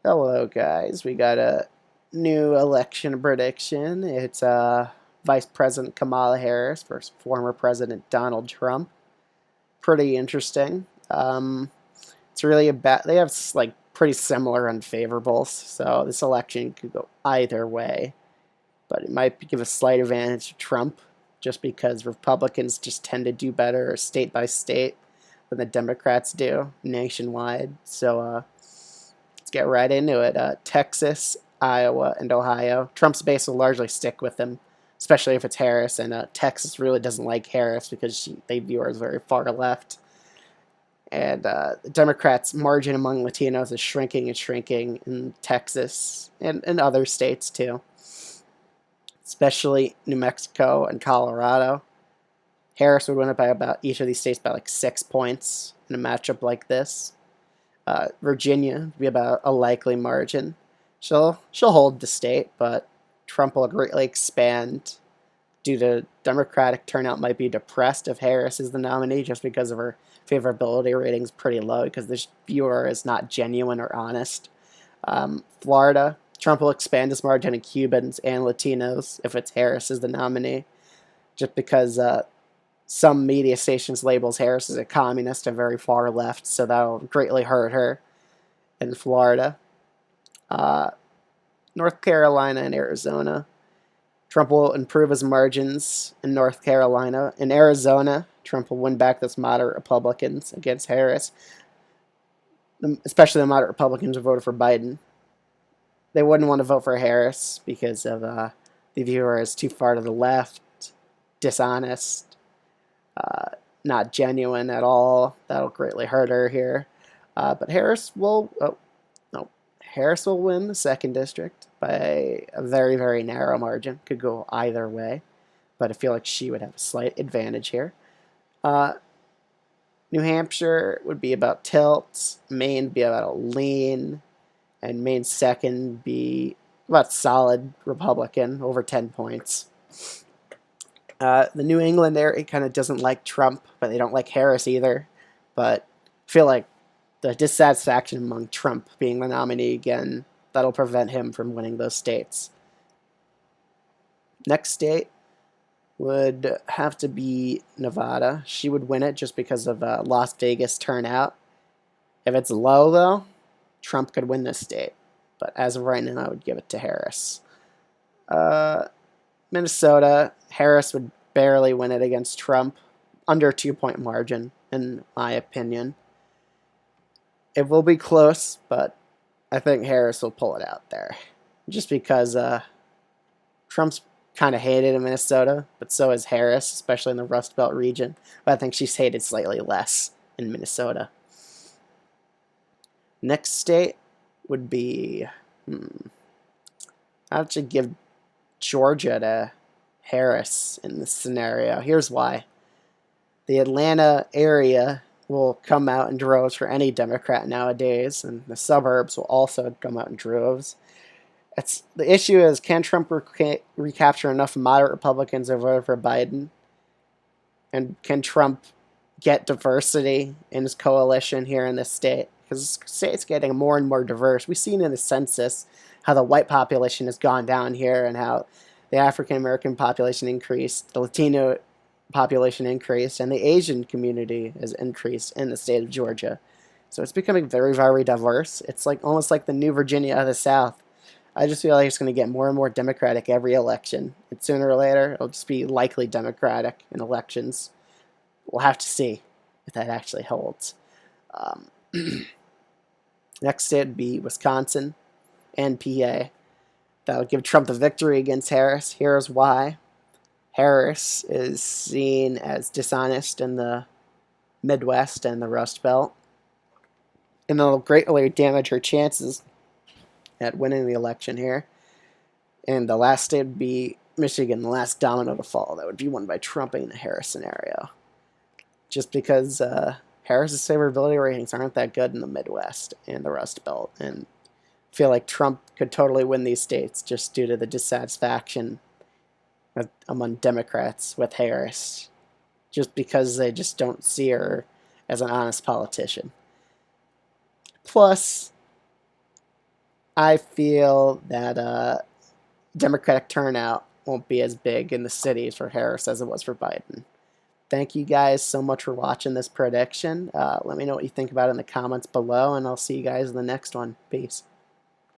Hello, guys. We got a new election prediction. It's Vice President Kamala Harris versus former President Donald Trump. Pretty interesting. It's really about they have like pretty similar unfavorables, so this election could go either way. But it might give a slight advantage to Trump, just because Republicans just tend to do better state by state than the Democrats do nationwide. So let's get right into it. Texas, Iowa, and Ohio. Trump's base will largely stick with him, especially if it's Harris. And Texas really doesn't like Harris because they view her as very far left. And the Democrats' margin among Latinos is shrinking and shrinking in Texas and in other states too, especially New Mexico and Colorado. Harris would win it by about each of these states by like 6 points in a matchup like this. Virginia would be about a likely margin. She'll hold the state, but Trump will greatly expand due to Democratic turnout might be depressed if Harris is the nominee just because of her favorability ratings pretty low because this viewer is not genuine or honest. Florida, Trump will expand his margin in Cubans and Latinos if it's Harris is the nominee, just because some media stations labels Harris as a communist and very far left, so that'll greatly hurt her in Florida. North Carolina and Arizona. Trump will improve his margins in North Carolina. In Arizona, Trump will win back those moderate Republicans against Harris, especially the moderate Republicans who voted for Biden. They wouldn't want to vote for Harris because of the viewer is too far to the left, dishonest, not genuine at all. That'll greatly hurt her here. But Harris will. Oh, no, Harris will win the second district by a very, very narrow margin. Could go either way, but I feel like she would have a slight advantage here. New Hampshire would be about tilt. Maine would be about a lean, and Maine's second be about solid Republican, over 10 points. The New England area kind of doesn't like Trump, but they don't like Harris either. But I feel like the dissatisfaction among Trump being the nominee again, that'll prevent him from winning those states. Next state would have to be Nevada. She would win it just because of Las Vegas turnout. If it's low, though, Trump could win this state. But as of right now, I would give it to Harris. Minnesota, Harris would barely win it against Trump, under 2 point margin, in my opinion. It will be close, but I think Harris will pull it out there. Just because Trump's kind of hated in Minnesota, but so is Harris, especially in the Rust Belt region. But I think she's hated slightly less in Minnesota. Next state would be, I would actually give Georgia to Harris in this scenario. Here's why. The Atlanta area will come out in droves for any Democrat nowadays, and the suburbs will also come out in droves. The issue is, can Trump recapture enough moderate Republicans who voted for Biden? And can Trump get diversity in his coalition here in this state? Because the state's getting more and more diverse. We've seen in the census how the white population has gone down here and how the African American population increased, the Latino population increased, and the Asian community has increased in the state of Georgia. So it's becoming very, very diverse. It's like almost like the new Virginia of the South. I just feel like it's going to get more and more Democratic every election. And sooner or later, it'll just be likely Democratic in elections. We'll have to see if that actually holds. Next state would be Wisconsin and PA. That would give Trump the victory against Harris. Here's why. Harris is seen as dishonest in the Midwest and the Rust Belt, and it'll greatly damage her chances at winning the election here. And the last state would be Michigan, the last domino to fall. That would be won by Trump in the Harris scenario. Just because Harris's favorability ratings aren't that good in the Midwest and the Rust Belt. And I feel like Trump could totally win these states just due to the dissatisfaction among Democrats with Harris. Just because they just don't see her as an honest politician. Plus, I feel that Democratic turnout won't be as big in the cities for Harris as it was for Biden. Thank you guys so much for watching this prediction. Let me know what you think about it in the comments below, and I'll see you guys in the next one. Peace.